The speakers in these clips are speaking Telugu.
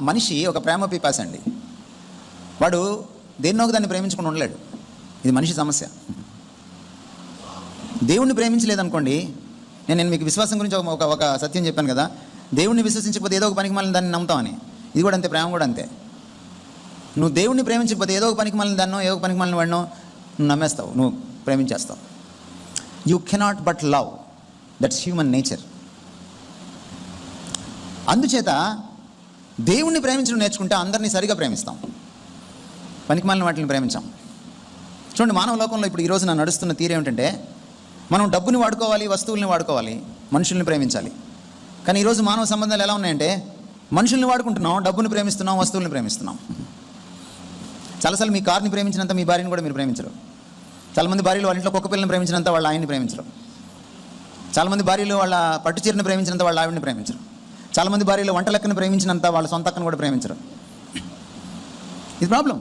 మనిషి ఒక ప్రేమ పిపాసి అండి. వాడు దేన్నో దాన్ని ప్రేమించుకుని ఉండలేడు. ఇది మనిషి సమస్య. దేవుణ్ణి ప్రేమించలేదనుకోండి, నేను మీకు విశ్వాసం గురించి ఒక సత్యం చెప్పాను కదా, దేవుణ్ణి విశ్వసించకపోతే ఏదో ఒక పనికి మళ్ళీ దాన్ని నమ్ముతామని. ఇది కూడా అంతే, ప్రేమ కూడా అంతే. నువ్వు దేవుణ్ణి ప్రేమించకపోతే ఏదో ఒక పనికి మళ్ళీ దాన్నో ఏదో ఒక పనికి మళ్ళీ వాడినో నువ్వు నమ్మేస్తావు, నువ్వు ప్రేమించేస్తావు. You cannot but love, that's human nature. అందుచేత దేవుణ్ణి ప్రేమించడం నేర్చుకుంటే అందరినీ సరిగా ప్రేమిస్తాం, పనికి మళ్ళీ వాటిని ప్రేమించాం. చూడండి, మానవ లోకంలో ఇప్పుడు ఈరోజు నా నడుస్తున్న తీరు ఏమిటంటే, మనం డబ్బుని వాడుకోవాలి, వస్తువుల్ని వాడుకోవాలి, మనుషుల్ని ప్రేమించాలి. కానీ ఈరోజు మానవ సంబంధాలు ఎలా ఉన్నాయంటే, మనుషుల్ని వాడుకుంటున్నాం, డబ్బుని ప్రేమిస్తున్నాం, వస్తువుల్ని ప్రేమిస్తున్నాం. చాలాసార్లు మీ కార్ని ప్రేమించినంత మీ భార్యని కూడా మీరు ప్రేమించరు. చాలామంది భార్యలు వాళ్ళ ఇంట్లో కుక్క పిల్లని ప్రేమించినంత వాళ్ళ ఆయన్ని ప్రేమించరు. చాలామంది భార్యలు వాళ్ళ పట్టు చీరని ప్రేమించినంత వాళ్ళ ఆవిడని ప్రేమించరు. చాలామంది భార్యలు వంట లెక్కను ప్రేమించినంత వాళ్ళ సొంత అక్కను కూడా ప్రేమించరు. ఇది problem.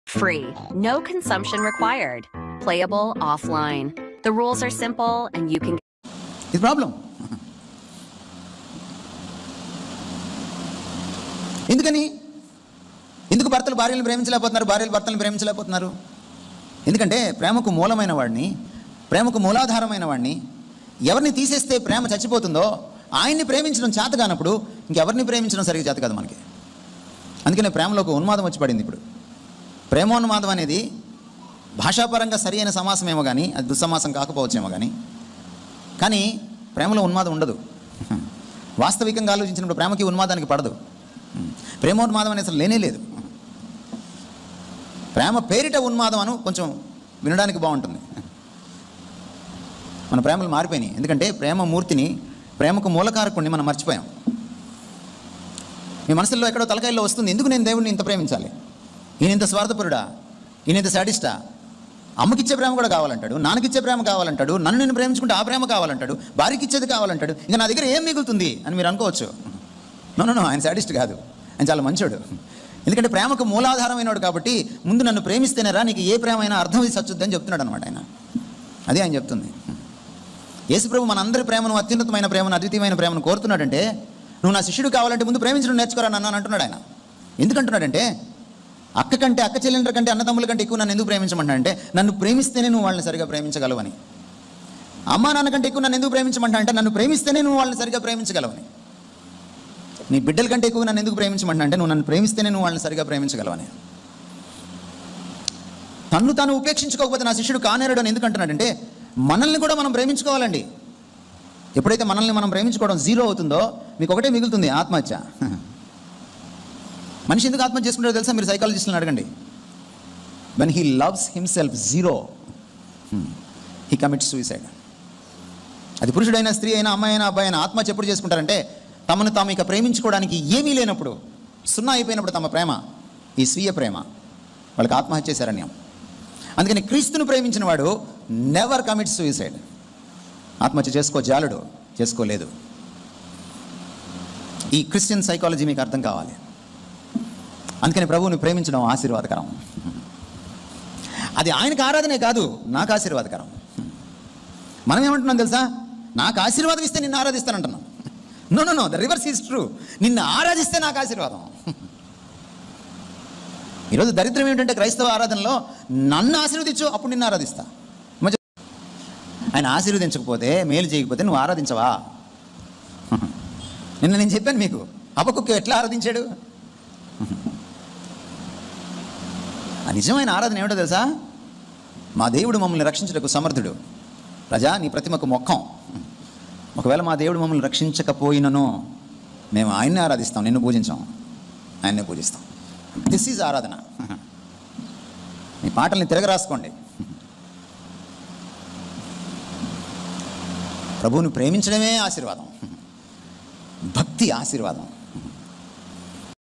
Free. No consumption required. Playable offline. The rules are simple and you can... ఇది ప్రాబ్లం. ఎందుకు భర్తలు భార్యలను ప్రేమించలేకపోతున్నారు, భార్యలు భర్తలను ప్రేమించలేకపోతున్నారు? ఎందుకంటే ప్రేమకు మూలమైన వాడిని, ప్రేమకు మూలాధారమైన వాడిని ఎవరిని తీసేస్తే ప్రేమ చచ్చిపోతుందో ఆయన్ని ప్రేమించడం చేత కానప్పుడు ఇంకెవరిని ప్రేమించడం సరిగ్గా చేత కాదు మనకి. అందుకనే ప్రేమలో ఒక ఉన్మాదం వచ్చి పడింది. ఇప్పుడు ప్రేమోన్మాదం అనేది భాషాపరంగా సరి అయిన సమాసమేమో కానీ, అది దుస్సమాసం కాకపోవచ్చేమో కానీ ప్రేమలో ఉన్మాదం ఉండదు. వాస్తవికంగా ఆలోచించినప్పుడు ప్రేమకి ఉన్మాదానికి పడదు. ప్రేమోన్మాదం అనేది అసలు లేనే లేదు. ప్రేమ పేరిట ఉన్మాదం అను కొంచెం వినడానికి బాగుంటుంది. మన ప్రేమలు మారిపోయినాయి. ఎందుకంటే ప్రేమ మూర్తిని, ప్రేమకు మూలకారకుడిని మనం మర్చిపోయాం. మీ మనసుల్లో ఎక్కడో తలకాయల్లో వస్తుంది, ఎందుకు నేను దేవుడిని ఇంత ప్రేమించాలి, ఈయన ఇంత స్వార్థపరుడా, ఈయన ఇంత సాడిస్టా, అమ్మకిచ్చే ప్రేమ కూడా కావాలంటాడు, నాన్నకిచ్చే ప్రేమ కావాలంటాడు, నన్ను నేను ప్రేమించుకుంటే ఆ ప్రేమ కావాలంటాడు, భార్యకి ఇచ్చేది కావాలంటాడు, ఇంకా నా దగ్గర ఏం మిగులుతుంది అని మీరు అనుకోవచ్చు. నో, ఆయన సాడిస్ట్ కాదు, ఆయన చాలా మంచోడు. ఎందుకంటే ప్రేమకు మూలాధారమైనవాడు కాబట్టి ముందు నన్ను ప్రేమిస్తేనేరా నీకు ఏ ప్రేమ అయినా అర్థం సచ్చుద్దని చెప్తున్నాడు అనమాట ఆయన. అదే ఆయన చెప్తుంది. యేసుప్రభు మనందరి ప్రేమను, అత్యున్నతమైన ప్రేమను, అద్వితీయమైన ప్రేమను కోరుతున్నాడంటే, నువ్వు నా శిష్యుడు కావాలంటే ముందు ప్రేమించడం నేర్చుకోరా నన్ను అంటున్నాడు ఆయన. ఎందుకంటున్నాడంటే, అక్క కంటే, అక్క చెల్లెండ్ర కంటే, అన్నదమ్ముల కంటే ఎక్కువ నన్ను ఎందుకు ప్రేమించమంటాడంటే, నన్ను ప్రేమిస్తేనే నువ్వు వాళ్ళని సరిగా ప్రేమించగలవని. అమ్మా నాన్న కంటే ఎక్కువ నన్ను ఎందుకు ప్రేమించమంటాడంటే, నన్ను ప్రేమిస్తేనే నువ్వు వాళ్ళని సరిగా ప్రేమించగలవని. నీ బిడ్డల కంటే ఎక్కువ నన్ను ఎందుకు ప్రేమించమంటాడంటే, నువ్వు నన్ను ప్రేమిస్తేనే నువ్వు వాళ్ళని సరిగా ప్రేమించగలవని. తన్ను తాను ఉపేక్షించుకోకపోతే నా శిష్యుడు కానేరడు అని ఎందుకు అంటున్నాడంటే, మనల్ని కూడా మనం ప్రేమించుకోవాలండి. ఎప్పుడైతే మనల్ని మనం ప్రేమించుకోవడం జీరో అవుతుందో మీకు ఒకటే మిగులుతుంది, ఆత్మహత్య. మనిషి ఎందుకు ఆత్మహత్య చేసుకుంటారో తెలుసా? మీరు సైకాలజిస్టులను అడగండి. When he loves himself zero, he commits suicide. అది పురుషుడైనా, స్త్రీ అయినా, అమ్మాయి అయినా, అబ్బాయి అయినా ఆత్మహత్య ఎప్పుడు చేసుకుంటారంటే, తమను తాము ఇక ప్రేమించుకోవడానికి ఏమీ లేనప్పుడు, సున్నా అయిపోయినప్పుడు తమ ప్రేమ, ఈ స్వీయ ప్రేమ, వాళ్ళకి ఆత్మహత్య శరణ్యం. అందుకని క్రీస్తును ప్రేమించిన వాడు నెవర్ కమిట్స్ సూసైడ్. ఆత్మహత్య జాలుడు చేసుకోలేదు. ఈ క్రిస్టియన్ సైకాలజీ మీకు అర్థం కావాలి. అందుకని ప్రభువుని ప్రేమించడం ఆశీర్వాదకరం. అది ఆయనకు ఆరాధనే కాదు, నాకు ఆశీర్వాదకరం. మనం ఏమంటున్నాం తెలుసా? నాకు ఆశీర్వాదం ఇస్తే నిన్ను ఆరాధిస్తానంటున్నాం. No, the reverse is true. నిన్ను ఆరాధిస్తే నాకు ఆశీర్వాదం. ఈరోజు దరిద్రం ఏమిటంటే, క్రైస్తవ ఆరాధనలో నన్ను ఆశీర్వదించు అప్పుడు నిన్ను ఆరాధిస్తా. ఆయన ఆశీర్వదించకపోతే, మేలు చేయకపోతే నువ్వు ఆరాధించవా? నిన్న నేను చెప్పాను మీకు, హబక్కూకు ఎట్లా ఆరాధించాడు. ఆ నిజమైన ఆరాధన ఏమిటో తెలుసా? మా దేవుడు మమ్మల్ని రక్షించుటకు సమర్థుడు, ప్రజా నీ ప్రతిమకు మొక్కం. ఒకవేళ మా దేవుడు మమ్మల్ని రక్షించకపోయినను మేము ఆయన్నే ఆరాధిస్తాం, నిన్ను పూజించాం, ఆయన్నే పూజిస్తాం. దిస్ ఈజ్ ఆరాధన. మీ పాటల్ని తిరగరాసుకోండి. ప్రభువుని ప్రేమించడమే ఆశీర్వాదం, భక్తి ఆశీర్వాదం.